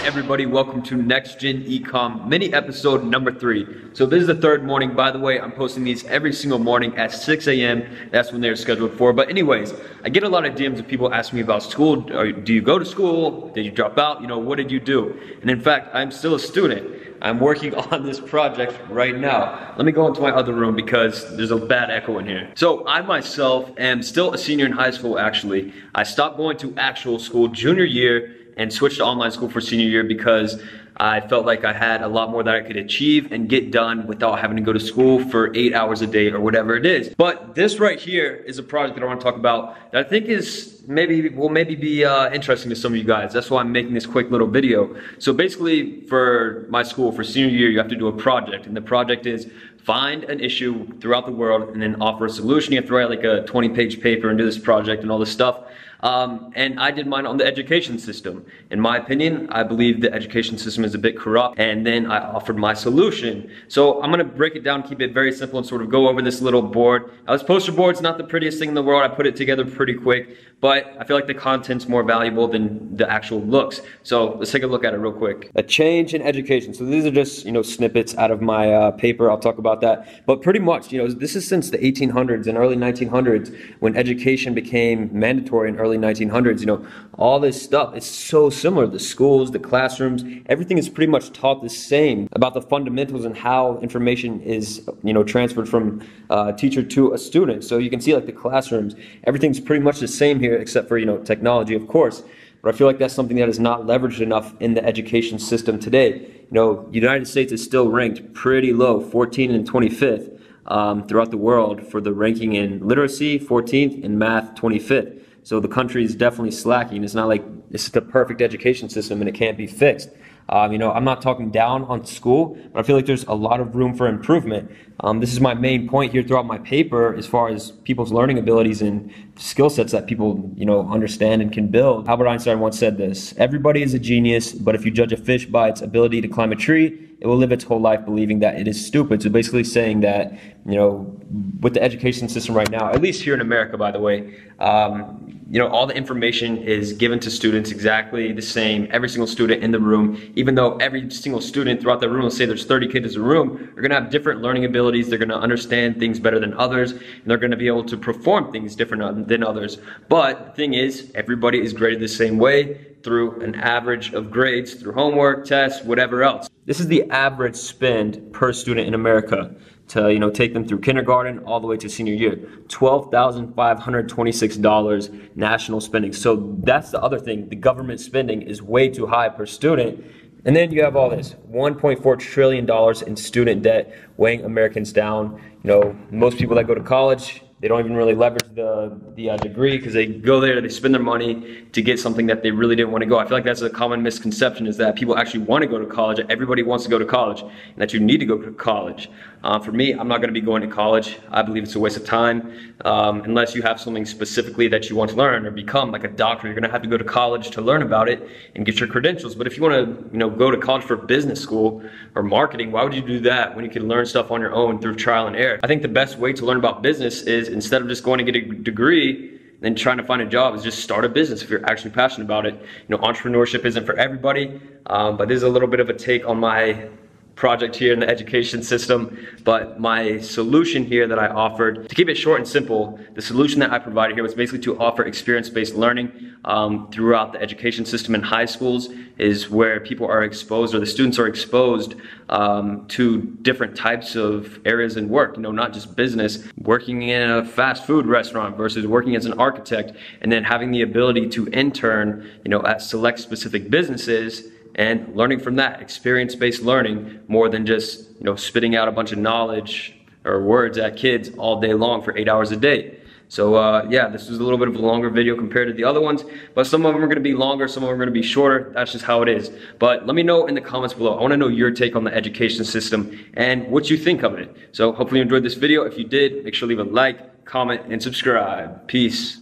everybody, welcome to Next Gen Ecom mini episode number 3. So this is the third morning. By the way, I'm posting these every single morning at 6 a.m. That's when they're scheduled for. But anyways, I get a lot of DMs of people asking me about school. Do you go to school? Did you drop out? What did you do? And in fact, I'm still a student. I'm working on this project right now. Let me go into my other room because there's a bad echo in here. So I myself am still a senior in high school actually. I stopped going to actual school junior year and switched to online school for senior year because I felt like I had a lot more that I could achieve and get done without having to go to school for 8 hours a day or whatever it is. But this right here is a project that I want to talk about that I think is maybe be interesting to some of you guys. That's why I'm making this quick little video. So basically for my school, for senior year, you have to do a project, and the project is find an issue throughout the world and then offer a solution. You have to write like a 20-page paper and do this project and all this stuff. And I did mine on the education system. In my opinion, I believe the education system is a bit corrupt, and then I offered my solution. So I'm gonna break it down, keep it very simple, and sort of go over this little board. Now, this poster board's not the prettiest thing in the world. I put it together pretty quick, but I feel like the content's more valuable than the actual looks. So let's take a look at it real quick. A change in education. So these are just, snippets out of my paper. I'll talk about that. But pretty much, this is since the 1800s and early 1900s when education became mandatory in early 1900s. All this stuff, it's so similar. The schools, the classrooms, everything is pretty much taught the same about the fundamentals and how information is, transferred from teacher to a student. So you can see like the classrooms, everything's pretty much the same here except for, technology, of course. But I feel like that's something that is not leveraged enough in the education system today. United States is still ranked pretty low, 14th and 25th throughout the world for the ranking in literacy, 14th, in math, 25th. So the country is definitely slacking. It's not like it's the perfect education system and it can't be fixed. I'm not talking down on school, but I feel like there's a lot of room for improvement. This is my main point here throughout my paper as far as people's learning abilities and skill sets that people, understand and can build. Albert Einstein once said this: everybody is a genius, but if you judge a fish by its ability to climb a tree, it will live its whole life believing that it is stupid. So basically saying that, with the education system right now, at least here in America, by the way, all the information is given to students exactly the same, every single student in the room, even though every single student throughout the room, let's say there's 30 kids in a room, are gonna have different learning abilities, they're gonna understand things better than others, and they're gonna be able to perform things different than others. But the thing is, everybody is graded the same way through an average of grades, through homework, tests, whatever else. This is the average spend per student in America to take them through kindergarten all the way to senior year. $12,526 national spending. So that's the other thing. The government spending is way too high per student. And then you have all this $1.4 trillion in student debt weighing Americans down. Most people that go to college, they don't even really leverage the degree because they go there, they spend their money to get something that they really didn't want to go. I feel like that's a common misconception, is that people actually want to go to college. Everybody wants to go to college, and that you need to go to college. For me, I'm not going to be going to college. I believe it's a waste of time unless you have something specifically that you want to learn or become, like a doctor. You're going to have to go to college to learn about it and get your credentials. But if you want to, go to college for business school or marketing, why would you do that when you can learn stuff on your own through trial and error? I think the best way to learn about business is, instead of just going to get a degree and trying to find a job, is just start a business if you're actually passionate about it. Entrepreneurship isn't for everybody, but this is a little bit of a take on my project here in the education system. But my solution here that I offered, to keep it short and simple, the solution that I provided here was basically to offer experience-based learning throughout the education system in high schools, is where people are exposed, or the students are exposed to different types of areas in work, not just business, working in a fast food restaurant versus working as an architect, and then having the ability to intern, at select specific businesses, and learning from that, experience-based learning, more than just, spitting out a bunch of knowledge or words at kids all day long for 8 hours a day. So yeah, this was a little bit of a longer video compared to the other ones, but some of them are gonna be longer, some of them are gonna be shorter. That's just how it is. But let me know in the comments below. I wanna know your take on the education system and what you think of it. So hopefully you enjoyed this video. If you did, make sure to leave a like, comment, and subscribe. Peace.